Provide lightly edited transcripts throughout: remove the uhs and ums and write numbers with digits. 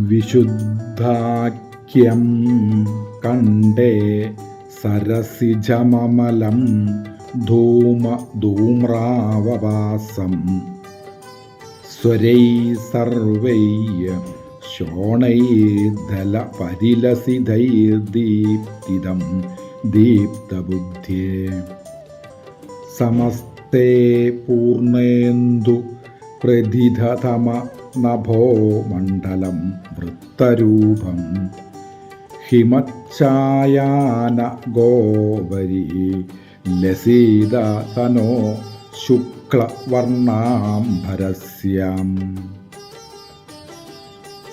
വിശുദ്ധാഖ്യം കണ്ടേ സരസിജമമലം ധൂമ്രാവവാസം സ്വരൈ സർവൈ ശോണൈർദലപരിലസിതൈർദീപ്തിദം ദീപ്തബുദ്ധ്യേ സമസ്തേ പൂർണേന്ദു പ്രധിതതമ നഭോ മണ്ഡലം വൃത്തരൂപം ഹിമച്ഛായാന ഗോവരി ലസീതനോ ശുക്ലവർണാംബരസ്യാം.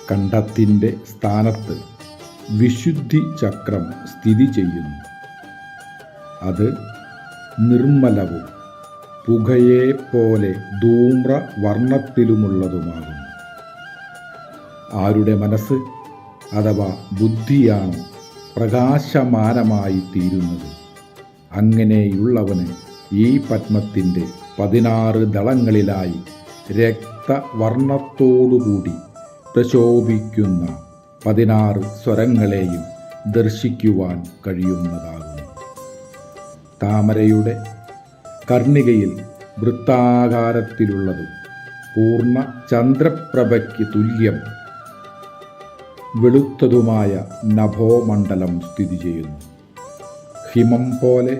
കണ്ഠത്തിൻ്റെ സ്ഥാനത്ത് വിശുദ്ധി ചക്രം സ്ഥിതി ചെയ്യുന്നു. അത് നിർമ്മലവും പുകയെപ്പോലെ ധൂമ്രവർണ്ണത്തിലുമുള്ളതുമാകുന്നു. ആരുടെ മനസ്സ് അഥവാ ബുദ്ധിയാണോ പ്രകാശമാനമായി തീരുന്നത്, അങ്ങനെയുള്ളവന് ഈ പത്മത്തിൻ്റെ 16 ദളങ്ങളിലായി രക്തവർണ്ണത്തോടുകൂടി പ്രശോഭിക്കുന്ന 16 സ്വരങ്ങളെയും ദർശിക്കുവാൻ കഴിയുന്നതാകുന്നു. താമരയുടെ കർണികയിൽ വൃത്താകാരത്തിലുള്ളതും പൂർണ്ണ ചന്ദ്രപ്രഭയ്ക്ക് തുല്യം വെളുത്തതുമായ നഭോമണ്ഡലം സ്ഥിതി ചെയ്യുന്നു. ഹിമം പോലെ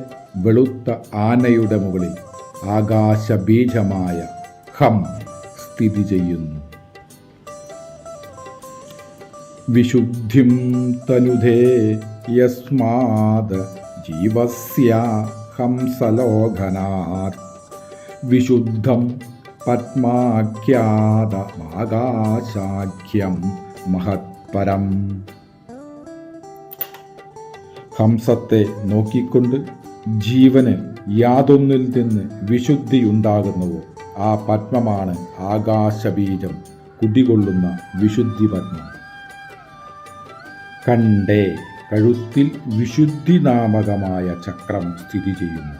വെളുത്ത ആനയുടെ മുകളിൽ ആകാശബീജമായ ഹം സ്ഥിതി ചെയ്യുന്നു. വിശുദ്ധിം തനുധേ യസ്മാത് ജീവസ്യ ഹംസലോകനാത് വിശുദ്ധം പത്മാഖ്യാതമാകാശാഖ്യം മഹത്പരം. ഹംസത്തെ നോക്കിക്കൊണ്ട് ജീവന് യാതൊന്നിൽ നിന്ന് വിശുദ്ധിയുണ്ടാകുന്നുവോ ആ പത്മമാണ് ആകാശബീജം കുടികൊള്ളുന്ന വിശുദ്ധി പത്മം. കണ്ടേ കഴുത്തിൽ വിശുദ്ധി നാമകമായ ചക്രം സ്ഥിതി ചെയ്യുന്നു.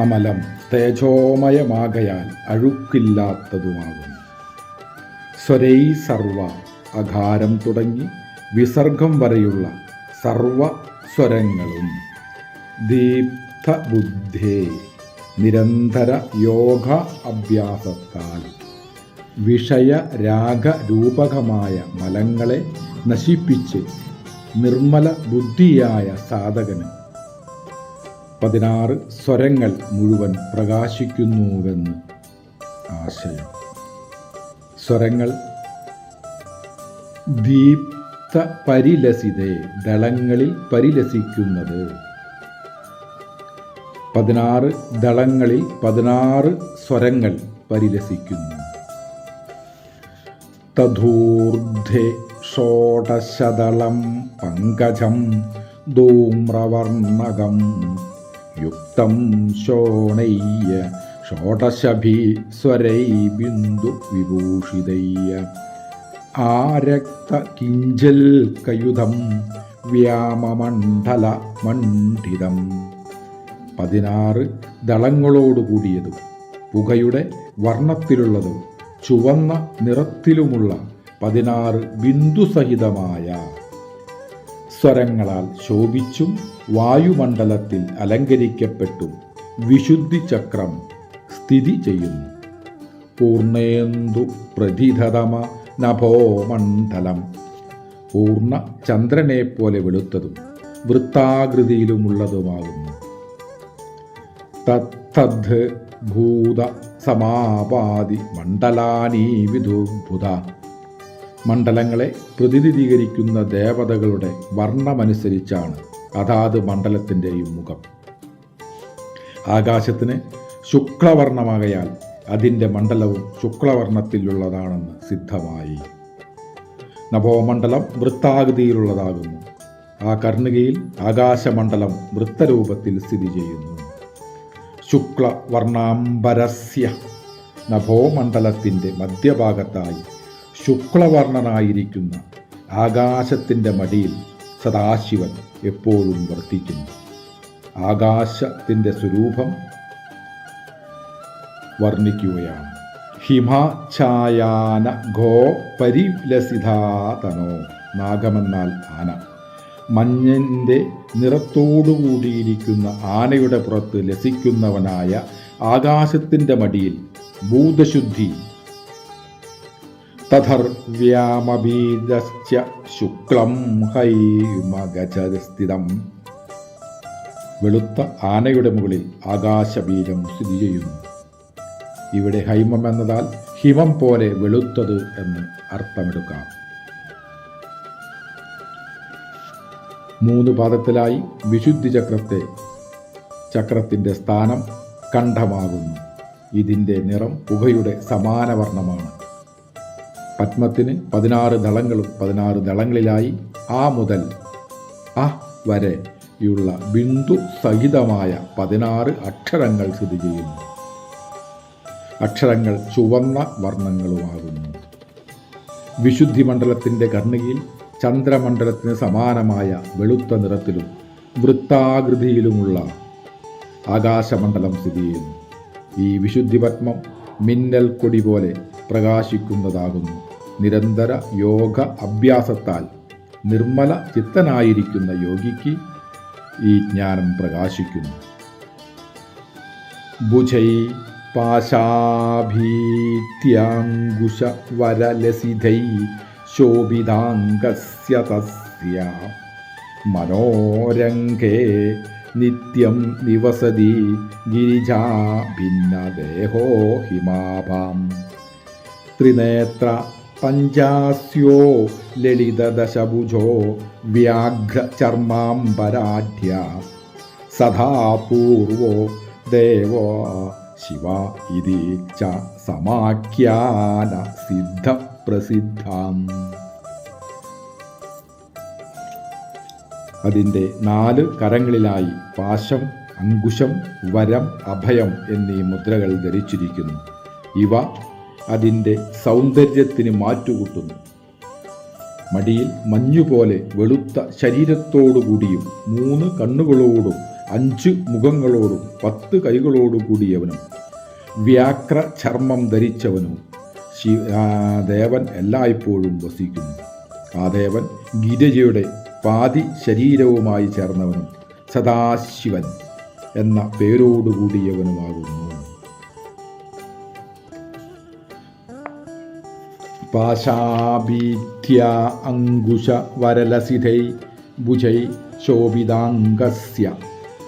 അമലം തേജോമയമാകയാൽ അഴുക്കില്ലാത്തതുമാകുന്നു. സ്വരൈ സർവ അകാരം തുടങ്ങി വിസർഗം വരെയുള്ള സർവ സ്വരങ്ങളും ദീപ്തബുദ്ധേ നിരന്തര യോഗ അഭ്യാസത്താൽ വിഷയരാഗരൂപകമായ മലങ്ങളെ നശിപ്പിച്ച് നിർമ്മല ബുദ്ധിയായ സാധകന് 16 സ്വരങ്ങൾ മുഴുവൻ പ്രകാശിക്കുന്നുവെന്ന് ആശയം. സ്വരങ്ങൾ ദീപ്ത പരിലസിതേ ദളങ്ങളിൽ പരിലസിക്കുന്നത്. 16 ദളങ്ങളിൽ 16 സ്വരങ്ങൾ പരിലസിക്കുന്നു. തഥൂർധ്വേ ഷോഡശദളം പങ്കജം ധൂമ്രവർണ്ണകം യുക്തം ശോണയ്യ ഷോഡശഭി സ്വരൈ ബിന്ദു വിഭൂഷിതയ്യ ആരക്ത കിഞ്ചൽ കയുധം വ്യാമമണ്ഡല മണ്ഡിതം. 16 ദളങ്ങളോടുകൂടിയതും പുകയുടെ വർണ്ണത്തിലുള്ളതും ചുവന്ന നിറത്തിലുമുള്ള 16 ബിന്ദുസഹിതമായ സ്വരങ്ങളാൽ ശോഭിച്ചും വായുമണ്ഡലത്തിൽ അലങ്കരിക്കപ്പെട്ടും വിശുദ്ധി ചക്രം സ്ഥിതി ചെയ്യുന്നു. പൂർണേന്ദു പ്രധിതതമ നഭോമണ്ഡലം പൂർണ്ണ ചന്ദ്രനെപ്പോലെ വെളുത്തതും വൃത്താകൃതിയിലുമുള്ളതുമാകുന്നു. തത്തദ് ഭൂത സമാപാതി മണ്ഡലാനി വിദുർഭുത മണ്ഡലങ്ങളെ പ്രതിനിധീകരിക്കുന്ന ദേവതകളുടെ വർണ്ണമനുസരിച്ചാണ് അതാത് മണ്ഡലത്തിൻ്റെയും മുഖം. ആകാശത്തിന് ശുക്ലവർണ്ണമാകയാൽ അതിൻ്റെ മണ്ഡലവും ശുക്ലവർണ്ണത്തിലുള്ളതാണെന്ന് സിദ്ധമായി. നഭോമണ്ഡലം വൃത്താകൃതിയിലുള്ളതാകുന്നു. ആ കർണികയിൽ ആകാശമണ്ഡലം വൃത്തരൂപത്തിൽ സ്ഥിതി ചെയ്യുന്നു. ശുക്ലവർണ്ണാംബരസ്യ നഭോമണ്ഡലത്തിൻ്റെ മധ്യഭാഗത്തായി ശുക്ലവർണ്ണനായിരിക്കുന്ന ആകാശത്തിൻ്റെ മടിയിൽ സദാശിവൻ എപ്പോഴും വർത്തിക്കുന്നു. ആകാശത്തിൻ്റെ സ്വരൂപം വർണ്ണിക്കുകയാണ്. ഹിമഛായാന ഗോ പരിലസിതാതനോ. നാഗമെന്നാൽ ആന. മഞ്ഞിൻ്റെ നിറത്തോടുകൂടിയിരിക്കുന്ന ആനയുടെ പുറത്ത് ലസിക്കുന്നവനായ ആകാശത്തിൻ്റെ മടിയിൽ ഭൂതശുദ്ധി. തഥർവ്യാമബീജശ്ച ശുക്ലം ഹൈമഗജസ്ഥിതം. വെളുത്ത ആനയുടെ മുകളിൽ ആകാശബീജം സ്ഥിതി ചെയ്യുന്നു. ഇവിടെ ഹൈമം എന്നതാൽ ഹിമം പോലെ വെളുത്തത് എന്ന് അർത്ഥമെടുക്കാം. 3 പാദത്തിലായി വിശുദ്ധി ചക്രത്തിൻ്റെ സ്ഥാനം കണ്ഠമാകുന്നു. ഇതിൻ്റെ നിറം പുകയുടെ സമാന വർണ്ണമാണ്. പത്മത്തിന് 16 ദളങ്ങളും 16 ദളങ്ങളിലായി ആ മുതൽ അ വരെയുള്ള ബിന്ദു സഹിതമായ 16 അക്ഷരങ്ങൾ സ്ഥിതി ചെയ്യുന്നു. അക്ഷരങ്ങൾ ചുവന്ന വർണ്ണങ്ങളുമാകുന്നു. വിശുദ്ധി മണ്ഡലത്തിൻ്റെ കർണികയിൽ ചന്ദ്രമണ്ഡലത്തിന് സമാനമായ വെളുത്ത നിറത്തിലും വൃത്താകൃതിയിലുമുള്ള ആകാശമണ്ഡലം സ്ഥിതി ചെയ്യുന്നു. ഈ വിശുദ്ധി പത്മം മിന്നൽ കൊടി പോലെ പ്രകാശിക്കുന്നതാകുന്നു. നിരന്തര യോഗ അഭ്യാസത്താൽ നിർമ്മല ചിത്തനായിരിക്കുന്ന യോഗിക്ക് ഈ ജ്ഞാനം പ്രകാശിക്കുന്നു. ഭുജൈ പാശാഭീത്യാങ്കുശ വരലസിതൈ ശോഭിതാംഗസ്യ തസ്യ മനോരംഗേ നിത്യം നിവസതി ഗിരിജാ ഭിന്നദേഹോ ഹിമാഭാം. ത്രിനേത്ര പഞ്ചാസ്യോ ലളിതദശഭുജോ വ്യാഘ്രചർമാംബരാഢ്യ സദാ പൂർവോ ദേവോ ശിവ ഇതി ച സമാഖ്യാന സിദ്ധപ്രസിദ്ധാം. അതിൻ്റെ 4 കരങ്ങളിലായി പാശം, അങ്കുശം, വരം, അഭയം എന്നീ മുദ്രകൾ ധരിച്ചിരിക്കുന്നു. ഇവ അതിൻ്റെ സൗന്ദര്യത്തിന് മാറ്റുകൂട്ടുന്നു. മടിയിൽ മഞ്ഞുപോലെ വെളുത്ത ശരീരത്തോടുകൂടിയും 3 കണ്ണുകളോടും 5 മുഖങ്ങളോടും 10 കൈകളോടു കൂടിയവനും വ്യാഘ്ര ചർമ്മം ധരിച്ചവനും ദേവൻ എല്ലായ്പ്പോഴും വസിക്കുന്നു. ആ ദേവൻ ഗിരിജയുടെ പാതി ശരീരവുമായി ചേർന്നവനും സദാശിവൻ എന്ന പേരോടുകൂടിയവനുമാകുന്നു. പാശാഭീത്യ അങ്കുശ വരലസിതൈ ഭുജൈ ശോഭിതാംഗസ്യ.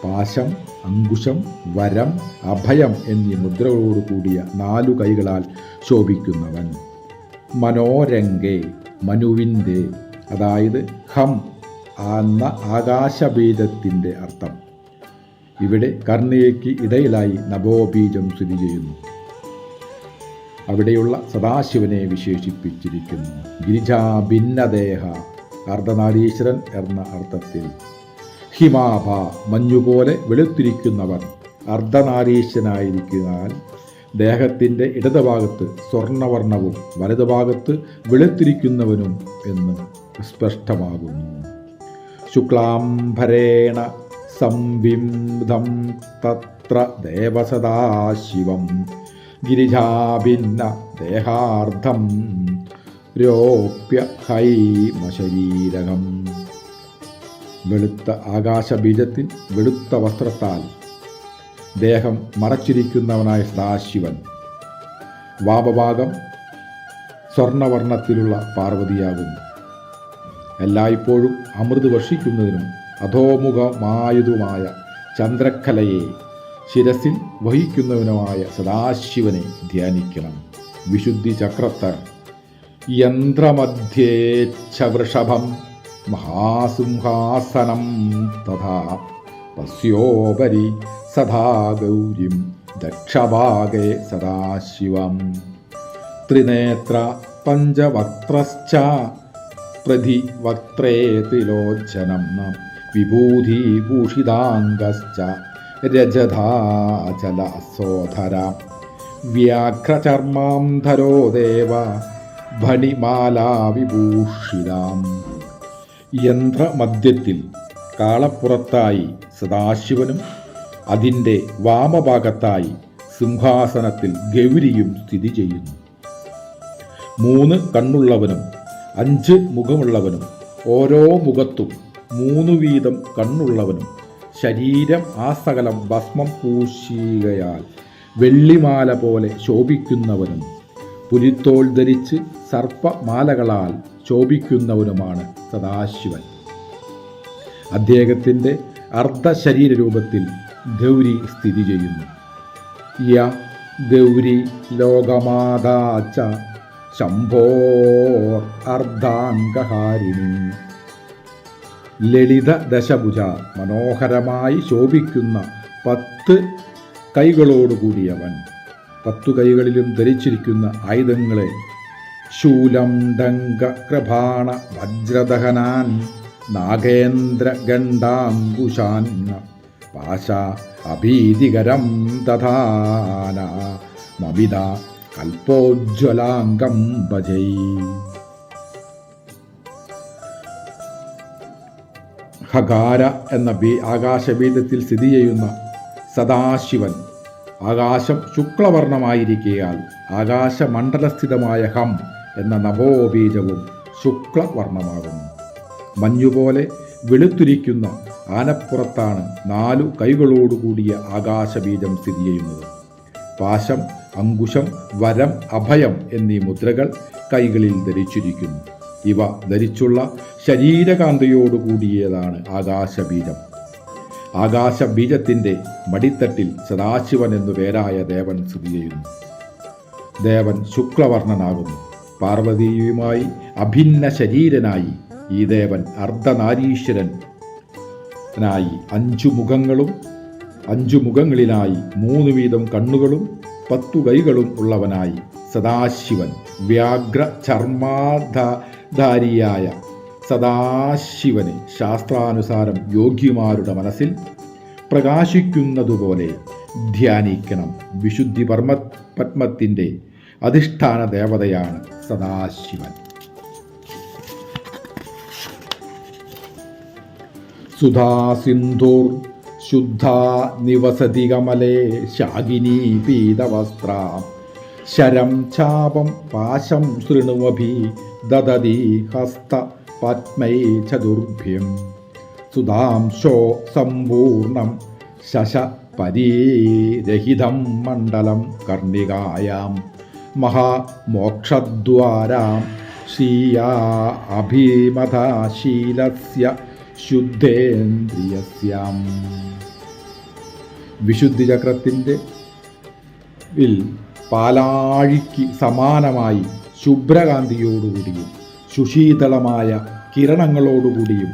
പാശം, അങ്കുശം, വരം, അഭയം എന്നീ മുദ്രകളോട് കൂടിയ 4 കൈകളാൽ ശോഭിക്കുന്നവൻ. മനോരംഗേ, മനുവിൻ്റെ, അതായത് ഹം എന്ന ആകാശബീജത്തിൻ്റെ അർത്ഥം. ഇവിടെ കർണികയ്ക്ക് ഇടയിലായി നഭോബീജം സ്ഥിതി ചെയ്യുന്നു. അവിടെയുള്ള സദാശിവനെ വിശേഷിപ്പിച്ചിരിക്കുന്നു. ഗിരിജാ ഭിന്നദേഹ, അർദ്ധനാരീശ്വരൻ എന്ന അർത്ഥത്തിൽ. ഹിമാഭ, മഞ്ഞുപോലെ വെളുത്തിരിക്കുന്നവർ. അർദ്ധനാരീശ്വരനായിരിക്കാൻ ദേഹത്തിൻ്റെ ഇടതുഭാഗത്ത് സ്വർണവർണ്ണവും വലതുഭാഗത്ത് വെളുത്തിരിക്കുന്നവനും എന്ന് സ്പഷ്ടമാകുന്നു. ശുക്ലാംബരേണ സംവിംധം തത്ര ദേവസദാശിവം ഗിരിജാഭിന്ന ദേഹാർദ്ധം രോപ്യ ഹൈമശരീരകം. വെളുത്ത ആകാശബീജത്തിൽ വെളുത്ത വസ്ത്രത്താൽ ദേഹം മറച്ചിരിക്കുന്നവനായ സദാശിവൻ. വാമഭാഗം സ്വർണവർണ്ണത്തിലുള്ള പാർവതിയാകുന്നു. എല്ലായ്പ്പോഴും അമൃത് വർഷിക്കുന്നതിനും അധോമുഖമായതുമായ ചന്ദ്രക്കലയെ ശിരസിൽ വഹിക്കുന്നവനുമായ സദാശിവനെ ധ്യാനിക്കണം. വിശുദ്ധി ചക്രത്തർ യന്ത്രമധ്യേച്ഛ വൃഷഭം മഹാസിംഹാസനം തഥാ തസ്യോപരി സദാ ഗൗരിം ദക്ഷഭാഗേ സദാശിവം. ത്രിനേത്ര പഞ്ചവക്ത്രശ്ച പ്രതിവക്ത്രേ ത്രിലോചനം വിഭൂതിഭൂഷിതാംഗശ്ച രജതാചലസോധര വ്യാഘ്രചർമാംധരോ ദേവ ഭണിമാലാവിഭൂഷിതാം. യന്ത്രമധ്യത്തിൽ കാളപ്പുറത്തായി സദാശിവനും അതിൻ്റെ വാമഭാഗത്തായി സിംഹാസനത്തിൽ ഗൗരിയും സ്ഥിതി ചെയ്യുന്നു. 3 കണ്ണുള്ളവനും 5 മുഖമുള്ളവനും ഓരോ മുഖത്തും 3 വീതം കണ്ണുള്ളവനും ശരീരം ആസകലം ഭസ്മം പൂശികയാൽ വെള്ളിമാല പോലെ ശോഭിക്കുന്നവനും പുലിത്തോൾ ധരിച്ച് സർപ്പമാലകളാൽ ശോഭിക്കുന്നവനുമാണ് സദാശിവൻ. അദ്ദേഹത്തിൻ്റെ അർദ്ധശരീര രൂപത്തിൽ ഗൗരി സ്ഥിതി ചെയ്യുന്നു. യ ഗൗരി ലോകമാതാച്ച ശംഭോർ അർദ്ധാംഗഹാരിണി. ലളിത ദശഭുജ, മനോഹരമായി ശോഭിക്കുന്ന 10 കൈകളോടുകൂടിയവൻ. 10 കൈകളിലും ധരിച്ചിരിക്കുന്ന ആയുധങ്ങളെ ശൂലം ഡങ്ക കൃപാണ വജ്രദഹനാൻ നാഗേന്ദ്ര ഗണ്ഡാങ്കുശാൻ പാശ അഭീതികരം ദധാന മമിത കൽപ്പോജ്വലാംഗം ഭജൈ. ഹകാര എന്ന ആകാശബീജത്തിൽ സ്ഥിതി ചെയ്യുന്ന സദാശിവൻ ആകാശം ശുക്ലവർണ്ണമായിരിക്കയാൽ ആകാശമണ്ഡലസ്ഥിതമായ ഹം എന്ന നഭോബീജവും ശുക്ലവർണ്ണമാകുന്നു. മഞ്ഞുപോലെ വെളുത്തിരിക്കുന്ന ആനപ്പുറത്താണ് 4 കൈകളോടുകൂടിയ ആകാശബീജം സ്ഥിതി ചെയ്യുന്നത്. പാശം, അങ്കുശം, വരം, അഭയം എന്നീ മുദ്രകൾ കൈകളിൽ ധരിച്ചിരിക്കുന്നു. ഇവ ധരിച്ചുള്ള ശരീരകാന്തിയോടുകൂടിയതാണ് ആകാശബീജം. ആകാശബീജത്തിൻ്റെ മടിത്തട്ടിൽ സദാശിവൻ എന്നു പേരായ ദേവൻ സ്ഥിതി ചെയ്യുന്നു. ദേവൻ ശുക്ലവർണ്ണനാകുന്നു. പാർവതിയുമായി അഭിന്ന ശരീരനായി ഈ ദേവൻ അർദ്ധനാരീശ്വരനായി 5 മുഖങ്ങളും 5 മുഖങ്ങളിലായി 3 വീതം കണ്ണുകളും 10 കൈകളും ഉള്ളവനായി സദാശിവൻ വ്യാഘ്ര ചർമാധാരിയായ സദാശിവനെ ശാസ്ത്രാനുസാരം യോഗ്യമാരുടെ മനസ്സിൽ പ്രകാശിക്കുന്നതുപോലെ ധ്യാനിക്കണം. വിശുദ്ധി പത്മത്തിൻ്റെ അധിഷ്ഠാന ദേവതയാണ് സദാശിവൻ. സുധാസിന്ധൂർ ശുദ്ധാ നിവസതി കമലേ ശാകിനീ പീതവസ്ത്ര ശരം ചാപം പാശം ശൃണുമഭി ദദതി ഹസ്ത പത്മൈ ചതുർഭ്യം സുധാംശോ സമ്പൂർണം ശശപരീരഹിതം മണ്ഡലം കർണികായാം മഹാമോക്ഷദ്വാരാം ശ്രീയാ അഭിമതശീലസ്യ ശുദ്ധേന്ദ്രിയസ്യാം. വിശുദ്ധി ചക്രത്തിൻ്റെ പാലാഴിക്ക് സമാനമായി ശുഭ്രകാന്തിയോടുകൂടിയും സുശീതളമായ കിരണങ്ങളോടുകൂടിയും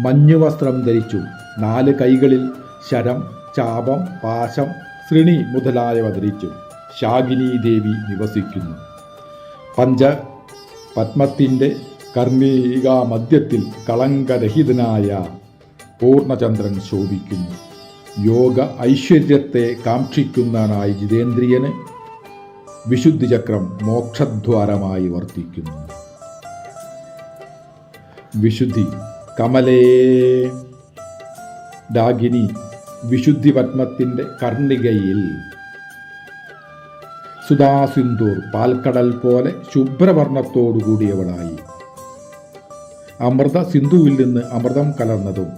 മഞ്ഞുവസ്ത്രം ധരിച്ചു 4 കൈകളിൽ ശരം, ചാപം, പാശം, ശ്രിണി മുതലായവ ധരിച്ചു ശാകിനി ദേവി നിവസിക്കുന്നു. പഞ്ചപത്മത്തിൻ്റെ കർണികാ മധ്യത്തിൽ കളങ്കരഹിതനായ പൂർണ്ണചന്ദ്രൻ ശോഭിക്കുന്നു. യോഗ ഐശ്വര്യത്തെ കാക്ഷിക്കുന്നവനായി ജിതേന്ദ്രിയന് വിശുദ്ധിചക്രം മോക്ഷദ്വാരമായി വർത്തിക്കുന്നു. വിശുദ്ധി കമലേ ഡാഗിനി വിശുദ്ധി പത്മത്തിൻ്റെ കർണികയിൽ സുധാസിന്ധൂർ പാൽക്കടൽ പോലെ ശുഭ്രവർണ്ണത്തോടുകൂടിയവളായി അമൃത സിന്ധുവിൽ നിന്ന് അമൃതം കലർന്നതും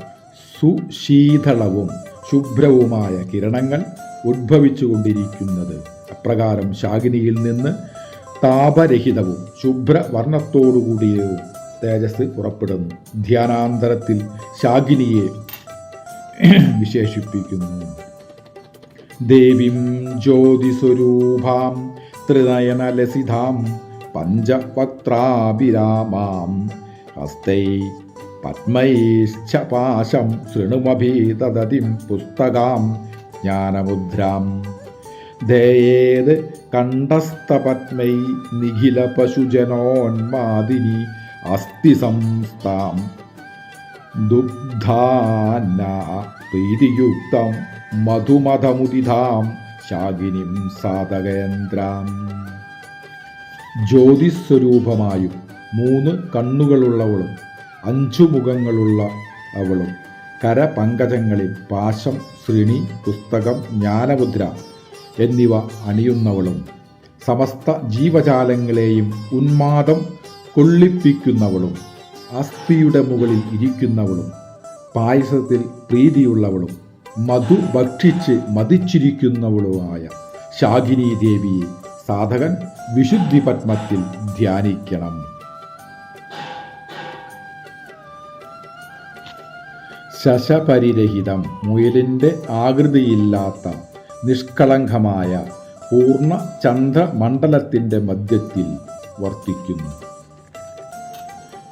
സുശീതളവും ശുഭ്രവുമായ കിരണങ്ങൾ ഉദ്ഭവിച്ചുകൊണ്ടിരിക്കുന്നത്. അപ്രകാരം ശാകിനിയിൽ നിന്ന് താപരഹിതവും ശുഭ്രവർണ്ണത്തോടുകൂടിയവും തേജസ് പുറപ്പെടുന്നു. ധ്യാനാന്തരത്തിൽ ശാകിനിയെ വിശേഷിപ്പിക്കുന്നു. ദേവീം ജ്യോതിസ്വരൂപാം ത്രിനയനലസിതാം പഞ്ചവക്ത്രാഭിരാമാം ഹസ്തൈ പത്മൈശ്ച പാശം ശൃണുമഭീതദതിം പുസ്തകാം ജ്ഞാനമുദ്രാം ദേയേത് കണ്ഠസ്ഥപത്മൈ നിഖില പശുജനോന്മാദിനി അസ്ഥി സംസ്ഥാം ദുഗ്ധാന്ന പ്രീതിയുക്തം മധുമധമുദിതാം ശാകിനിം സാധകേന്ദ്രാം. ജ്യോതിസ്വരൂപമായും 3 കണ്ണുകളുള്ളവളും 5 മുഖങ്ങളുള്ള കരപങ്കജങ്ങളിൽ പാശം, ശ്രിണി, പുസ്തകം, ജ്ഞാനമുദ്ര എന്നിവ അണിയുന്നവളും സമസ്ത ജീവജാലങ്ങളെയും ഉന്മാദം കൊള്ളിപ്പിക്കുന്നവളും അസ്ഥിയുടെ മുകളിൽ ഇരിക്കുന്നവളും പായസത്തിൽ പ്രീതിയുള്ളവളും മധു ഭക്ഷിച്ച് മതിച്ചിരിക്കുന്നവളുമായ ശാകിനി ദേവിയെ സാധകൻ വിശുദ്ധി പത്മത്തിൽ ധ്യാനിക്കണം. ശശപരിരഹിതം, മുയലിൻ്റെ ആകൃതിയില്ലാത്ത നിഷ്കളങ്കമായ പൂർണ്ണ ചന്ദ്രമണ്ഡലത്തിൻ്റെ മധ്യത്തിൽ വർത്തിക്കുന്നു.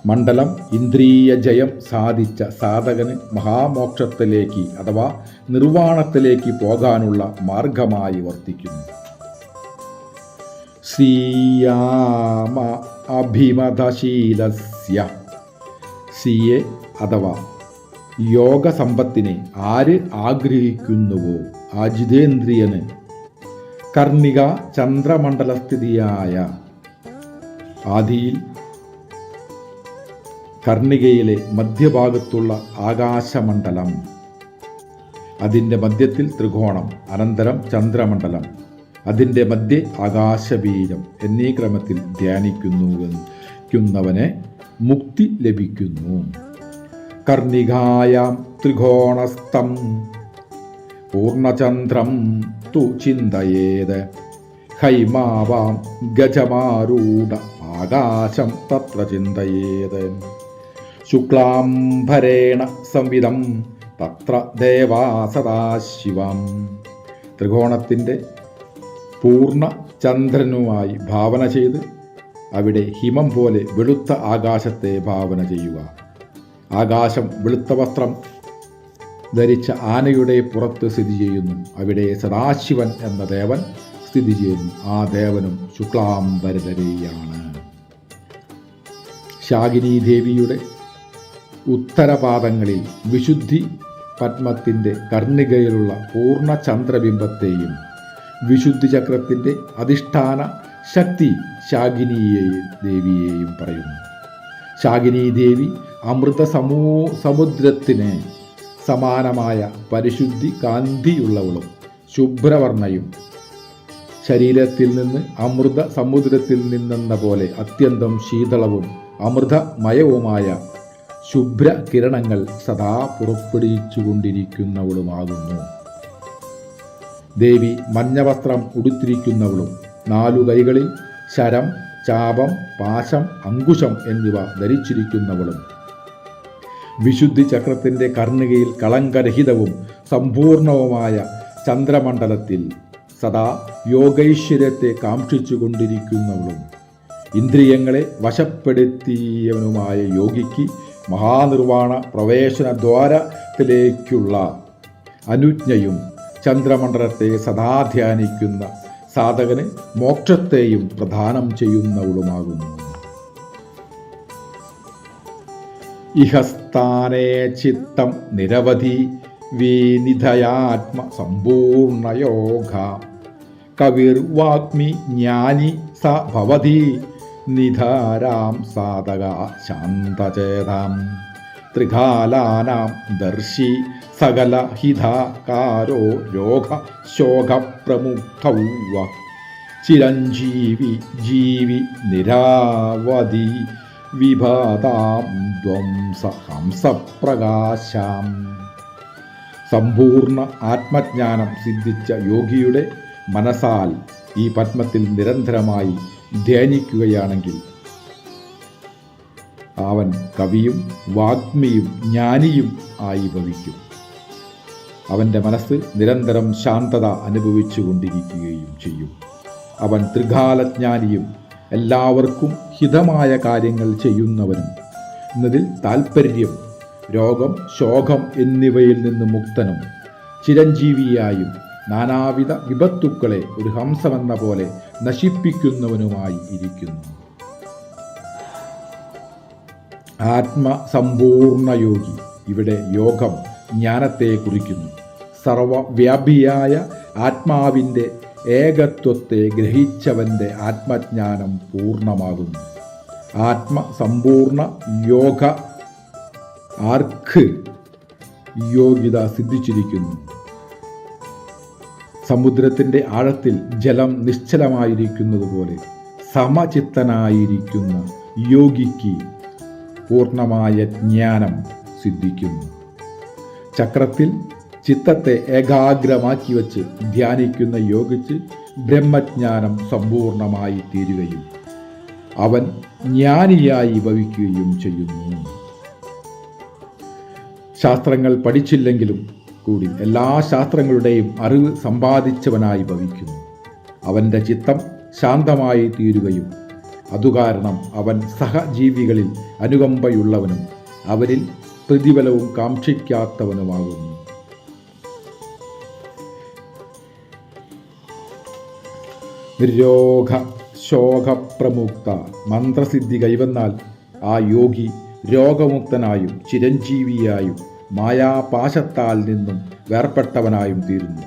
മണ്ഡലം ഇന്ദ്രിയ ജയം സാധിച്ച സാധകന് മഹാമോക്ഷത്തിലേക്ക് അഥവാ നിർവാണത്തിലേക്ക് പോകാനുള്ള മാർഗമായി വർത്തിക്കുന്നു. ശ്രീയാമ അഭിമതശീലസ്യ, സിയെ അഥവാ യോഗസമ്പത്തിനെ ആര് ആഗ്രഹിക്കുന്നുവോ ആ ജിതേന്ദ്രിയന് കർണിക ചന്ദ്രമണ്ഡലസ്ഥിതിയായ ആദിയിൽ കർണികയിലെ മധ്യഭാഗത്തുള്ള ആകാശമണ്ഡലം, അതിൻ്റെ മധ്യത്തിൽ ത്രികോണം, അനന്തരം ചന്ദ്രമണ്ഡലം, അതിൻ്റെ മധ്യേ ആകാശബീജം എന്നീ ക്രമത്തിൽ ധ്യാനിക്കുന്നവനെ മുക്തി ലഭിക്കുന്നു. കർണികായാം ത്രികോണസ്ഥം പൂർണ്ണചന്ദ്രം തു ചിന്തയേത് ഹൈമാവാം ഗജമാരൂഢ ആകാശം തത്ര ചിന്തയേത് ശുക്ലാംബരേണ സംവിധം തത്ര ദേവാ സദാശിവം. ത്രികോണത്തിൻ്റെ പൂർണ്ണ ചന്ദ്രനുമായി ഭാവന ചെയ്ത് അവിടെ ഹിമം പോലെ വെളുത്ത ആകാശത്തെ ഭാവന ചെയ്യുക. ആകാശം വെളുത്ത വസ്ത്രം ധരിച്ച ആനയുടെ പുറത്ത് സ്ഥിതി ചെയ്യുന്നു. അവിടെ സദാശിവൻ എന്ന ദേവൻ സ്ഥിതി ചെയ്യുന്നു. ആ ദേവനും ശുക്ലാംബരധരയാണ്. ശാകിനി ദേവിയുടെ ഉത്തരപാദങ്ങളിൽ വിശുദ്ധി പത്മത്തിൻ്റെ കർണികയിലുള്ള പൂർണ്ണ ചന്ദ്രബിംബത്തെയും വിശുദ്ധി ചക്രത്തിൻ്റെ അധിഷ്ഠാന ശക്തി ശാകിനിയെയും ദേവിയെയും പറയുന്നു. ശാകിനി ദേവി അമൃത സമുദ്രത്തിന് സമാനമായ പരിശുദ്ധി കാന്തിയുള്ളവളും ശുഭ്രവർണ്ണയും ശരീരത്തിൽ നിന്ന് അമൃത സമുദ്രത്തിൽ നിന്നെന്ന പോലെ അത്യന്തം ശീതളവും അമൃതമയവുമായ ശുഭ്ര കിരണങ്ങൾ സദാ പുറപ്പെടുവിച്ചുകൊണ്ടിരിക്കുന്നവളുമാകുന്നു. ദേവി മഞ്ഞവസ്ത്രം ഉടുത്തിരിക്കുന്നവളും 4 കൈകളിൽ ശരം, ചാപം, പാശം, അങ്കുശം എന്നിവ ധരിച്ചിരിക്കുന്നവളും വിശുദ്ധി ചക്രത്തിൻ്റെ കർണികയിൽ കളങ്കരഹിതവും സമ്പൂർണവുമായ ചന്ദ്രമണ്ഡലത്തിൽ സദാ യോഗൈശ്വര്യത്തെ കാക്ഷിച്ചു കൊണ്ടിരിക്കുന്നവളും ഇന്ദ്രിയങ്ങളെ വശപ്പെടുത്തിയവനുമായ യോഗിക്ക് മഹാനിർവാണ പ്രവേശന ദ്വാരത്തിലേക്കുള്ള അനുജ്ഞയും ചന്ദ്രമണ്ഡലത്തെ സദാ ധ്യാനിക്കുന്ന സാധകന് മോക്ഷത്തെയും പ്രദാനം ചെയ്യുന്നവളുമാകുന്നു. ഇഹസ്ഥാനേ ചിത്തം നിരവധി വിനിധയാത്മ സമ്പൂർണയോഗ കവിർവാഗ്മി ജ്ഞാനി സ ഭവതി നിധാരാം സാധക ശാന്തചേതാം ത്രികാലാനാം ദർശി സകല ഹിതാകാരോ രോഗ ശോക പ്രമുഖൗവ ചിരഞ്ജീവി ജീവി നിരാവധി വിഭാതാം ധ്വംസ ഹംസപ്രകാശാം. സമ്പൂർണ്ണ ആത്മജ്ഞാനം സിദ്ധിച്ച യോഗിയുടെ മനസാൽ ഈ പത്മത്തിൽ നിരന്തരമായി ധ്യാനിക്കുകയാണെങ്കിൽ അവൻ കവിയും വാഗ്മിയും ജ്ഞാനിയും ആയി ഭവിക്കും. അവൻ്റെ മനസ്സ് നിരന്തരം ശാന്തത അനുഭവിച്ചു കൊണ്ടിരിക്കുകയും ചെയ്യും. അവൻ ത്രികാലജ്ഞാനിയും എല്ലാവർക്കും ഹിതമായ കാര്യങ്ങൾ ചെയ്യുന്നവനും എന്നതിൽ താൽപ്പര്യം, രോഗം, ശോകം എന്നിവയിൽ നിന്ന് മുക്തനും ചിരഞ്ജീവിയായും നാനാവിധ വിപത്തുക്കളെ ഒരു ഹംസമെന്ന പോലെ നശിപ്പിക്കുന്നവനുമായി ഇരിക്കുന്നു. ആത്മസമ്പൂർണ്ണ യോഗി. ഇവിടെ യോഗം ജ്ഞാനത്തെ കുറിക്കുന്നു. സർവവ്യാപിയായ ആത്മാവിൻ്റെ ഏകത്വത്തെ ഗ്രഹിച്ചവൻ്റെ ആത്മജ്ഞാനം പൂർണ്ണമാകുന്നു. ആത്മസമ്പൂർണ്ണ യോഗ ആർക്ക് യോഗ്യത സിദ്ധിച്ചിരിക്കുന്നു. സമുദ്രത്തിൻ്റെ ആഴത്തിൽ ജലം നിശ്ചലമായിരിക്കുന്നത് പോലെ സമചിത്തനായിരിക്കുന്ന യോഗിക്ക് പൂർണ്ണമായ ജ്ഞാനം സിദ്ധിക്കുന്നു. ചക്രത്തിൽ ചിത്തത്തെ ഏകാഗ്രമാക്കി വച്ച് ധ്യാനിക്കുന്ന യോഗിക്ക് ബ്രഹ്മജ്ഞാനം സമ്പൂർണമായി തീരുകയും അവൻ ജ്ഞാനിയായി ഭവിക്കുകയും ചെയ്യുന്നു. ശാസ്ത്രങ്ങൾ പഠിച്ചില്ലെങ്കിലും കൂടി എല്ലാ ശാസ്ത്രങ്ങളുടെയും അറിവ് സമ്പാദിച്ചവനായി ഭവിക്കുന്നു. അവൻ്റെ ചിത്തം ശാന്തമായി തീരുകയും അതുകാരണം അവൻ സഹജീവികളിൽ അനുകമ്പയുള്ളവനും അവരിൽ പ്രതിഫലവും കാക്ഷിക്കാത്തവനുമാകുന്നു. നിർരോഗ ശോകപ്രമുക്ത മന്ത്രസിദ്ധി കൈവന്നാൽ ആ യോഗി രോഗമുക്തനായും ചിരഞ്ജീവിയായും മായാപാശത്താൽ നിന്നും വേർപെട്ടവനായും തീരുന്നു.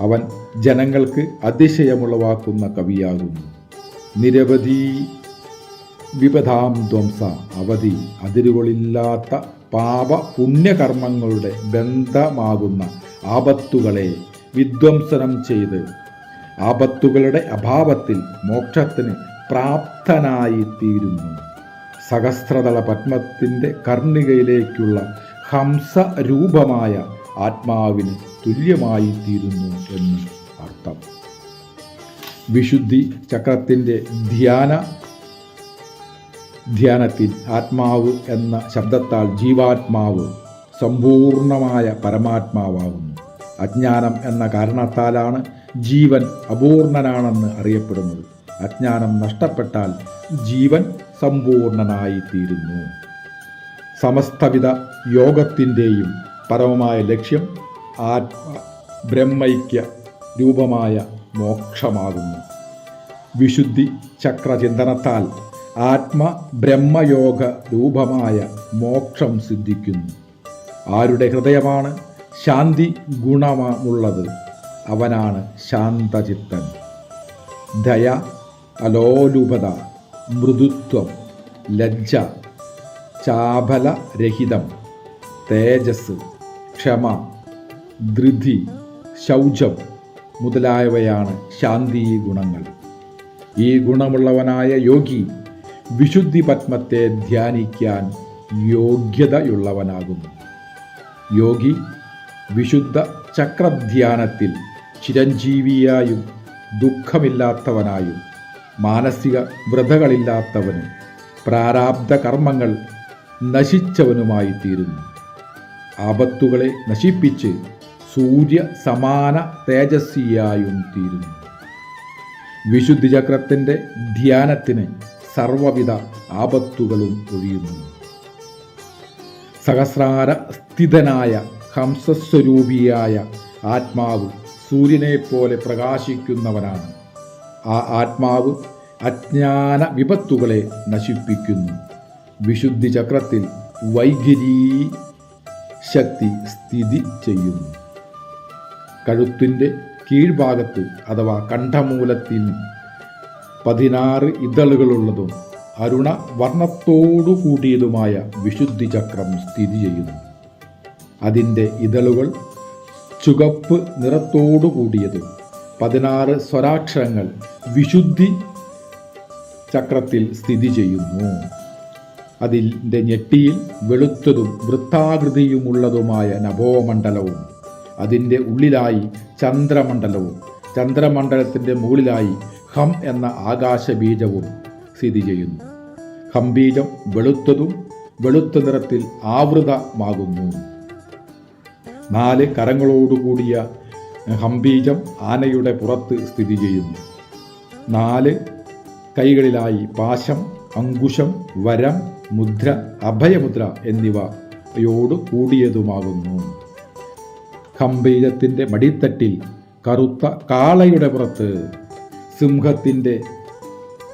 അവൻ ജനങ്ങൾക്ക് അതിശയമുളവാക്കുന്ന കവിയാകുന്നു. നിരവധി വിപദാം ധ്വംസ അവധി അതിരുകളില്ലാത്ത പാപ പുണ്യകർമ്മങ്ങളുടെ ബന്ധമാകുന്ന ആപത്തുകളെ വിധ്വംസനം ചെയ്ത് ആപത്തുകളുടെ അഭാവത്തിൽ മോക്ഷത്തിന് പ്രാപ്തനായി തീരുന്നു. സഹസ്രതല പത്മത്തിൻ്റെ കർണികയിലേക്കുള്ള ഹംസരൂപമായ ആത്മാവിന് തുല്യമായി തീരുന്നു എന്ന് അർത്ഥം. വിശുദ്ധി ചക്രത്തിൻ്റെ ധ്യാനത്തിൽ ആത്മാവ് എന്ന ശബ്ദത്താൽ ജീവാത്മാവ് സമ്പൂർണമായ പരമാത്മാവാകുന്നു. അജ്ഞാനം എന്ന കാരണത്താലാണ് ജീവൻ അപൂർണനാണെന്ന് അറിയപ്പെടുന്നത്. അജ്ഞാനം നഷ്ടപ്പെട്ടാൽ ജീവൻ സമ്പൂർണനായിത്തീരുന്നു. സമസ്തവിധ യോഗത്തിൻ്റെയും പരമമായ ലക്ഷ്യം ബ്രഹ്മൈക്യ രൂപമായ മോക്ഷമാകുന്നു. വിശുദ്ധി ചക്രചിന്തനത്താൽ ബ്രഹ്മയോഗ രൂപമായ മോക്ഷം സിദ്ധിക്കുന്നു. ആരുടെ ഹൃദയമാണ് ശാന്തി ഗുണമുള്ളത് അവനാണ് ശാന്തചിത്തൻ. ദയ, അലോലുപത, മൃദുത്വം, ലജ്ജ, ചാപലരഹിതം, തേജസ്, ക്ഷമ, ധൃതി, ശൗചം മുതലായവയാണ് ശാന്തി ഗുണങ്ങൾ. ഈ ഗുണമുള്ളവനായ യോഗി വിശുദ്ധി പത്മത്തെ ധ്യാനിക്കാൻ യോഗ്യതയുള്ളവനാകുന്നു. യോഗി വിശുദ്ധ ചക്രധ്യാനത്തിൽ ചിരഞ്ജീവിയായും ദുഃഖമില്ലാത്തവനായും മാനസിക വ്രതകളില്ലാത്തവനും പ്രാരാബ്ധ കർമ്മങ്ങൾ നശിച്ചവനുമായി തീരുന്നു. ആപത്തുകളെ നശിപ്പിച്ച് സൂര്യ സമാന തേജസ്വിയായും തീരുന്നു. വിശുദ്ധി ചക്രത്തിൻ്റെ ധ്യാനത്തിന് സർവവിധ ആപത്തുകളും ഒഴിയുന്നു. സഹസ്രാര സ്ഥിതനായ ഹംസസ്വരൂപിയായ ആത്മാവ് സൂര്യനെപ്പോലെ പ്രകാശിക്കുന്നവനാണ്. ആ ആത്മാവ് അജ്ഞാന വിപത്തുകളെ നശിപ്പിക്കുന്നു. വിശുദ്ധി ചക്രത്തിൽ വൈഖരി ശക്തി സ്ഥിതി ചെയ്യുന്നു. കഴുത്തിൻ്റെ കീഴ്ഭാഗത്ത് അഥവാ കണ്ഠമൂലത്തിൽ 16 ഇതളുകളുള്ളതും അരുണ വർണ്ണത്തോടു കൂടിയതുമായ വിശുദ്ധി ചക്രം സ്ഥിതി ചെയ്യുന്നു. അതിൻ്റെ ഇതളുകൾ ചുവപ്പ് നിറത്തോടു കൂടിയതും 16 സ്വരാക്ഷരങ്ങൾ വിശുദ്ധി ചക്രത്തിൽ സ്ഥിതി ചെയ്യുന്നു. അതിൻ്റെ ഞെട്ടിയിൽ വെളുത്തതും വൃത്താകൃതിയുമുള്ളതുമായ നഭോമണ്ഡലവും അതിൻ്റെ ഉള്ളിലായി ചന്ദ്രമണ്ഡലവും ചന്ദ്രമണ്ഡലത്തിൻ്റെ മുകളിലായി ഹം എന്ന ആകാശബീജവും സ്ഥിതി ചെയ്യുന്നു. ഹംബീജം വെളുത്തതും വെളുത്ത നിറത്തിൽ ആവൃതമാകുന്നു. 4 കരങ്ങളോടുകൂടിയ ഹംബീജം ആനയുടെ പുറത്ത് സ്ഥിതി ചെയ്യുന്നു. 4 കൈകളിലായി പാശം, അങ്കുശം, വരം, മുദ്ര, അഭയമുദ്ര എന്നിവയോട് കൂടിയതുമാകുന്നു. ഹംബീജത്തിൻ്റെ മടിത്തട്ടിൽ കറുത്ത കാളയുടെ പുറത്ത് സിംഹത്തിൻ്റെ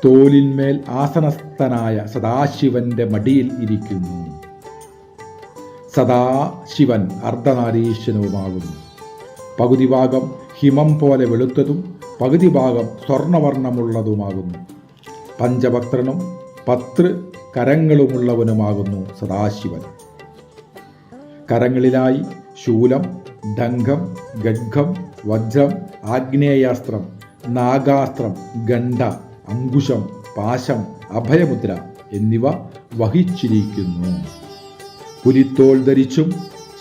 തോലിന്മേൽ ആസനസ്ഥനായ സദാശിവന്റെ മടിയിൽ ഇരിക്കുന്നു. സദാശിവൻ അർദ്ധനാരീശ്വരവുമാകുന്നു. പകുതി ഭാഗം ഹിമം പോലെ വെളുത്തതും പകുതി ഭാഗം സ്വർണവർണ്ണമുള്ളതുമാകുന്നു. പഞ്ചഭക്തനും 10 കരങ്ങളുമുള്ളവനുമാകുന്നു സദാശിവൻ. കരങ്ങളിലായി ശൂലം, ഡംഘം, ഗഡ്ഗം, വജ്രം, ആഗ്നേയാസ്ത്രം, നാഗാസ്ത്രം, ഗണ്ഡ, അങ്കുശം, പാശം, അഭയമുദ്ര എന്നിവ വഹിച്ചിരിക്കുന്നു. പുലിത്തോൾ ധരിച്ചും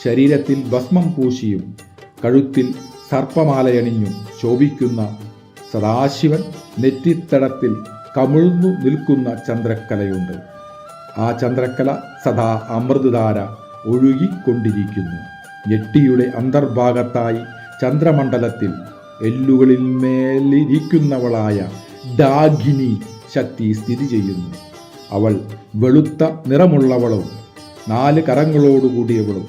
ശരീരത്തിൽ ഭസ്മം പൂശിയും കഴുത്തിൽ സർപ്പമാലയണിഞ്ഞും ശോഭിക്കുന്ന സദാശിവൻ നെറ്റിത്തടത്തിൽ കമിഴ്ന്നു നിൽക്കുന്ന ചന്ദ്രക്കലയുണ്ട്. ആ ചന്ദ്രക്കല സദാ അമൃതധാര ഒഴുകിക്കൊണ്ടിരിക്കുന്നു. ഞെട്ടിയുടെ അന്തർഭാഗത്തായി ചന്ദ്രമണ്ഡലത്തിൽ എല്ലുകളിൽ മേലിരിക്കുന്നവളായ ഡാഗിനി ശക്തി സ്ഥിതി ചെയ്യുന്നു. അവൾ വെളുത്ത നിറമുള്ളവളും 4 കരങ്ങളോടുകൂടിയവളും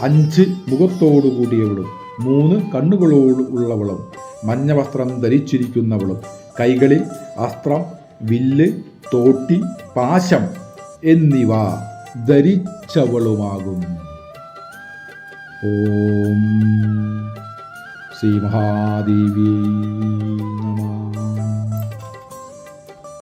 5 മുഖത്തോടുകൂടിയവളും 3 കണ്ണുകളോടുള്ളവളും മഞ്ഞ വസ്ത്രം ധരിച്ചിരിക്കുന്നവളും കൈകളിൽ അസ്ത്രം, വില്ല്, തോട്ടി, പാശം എന്നിവ ധരിച്ചവളുമാകുന്നു. ഓം ശ്രീ മഹാദേവി.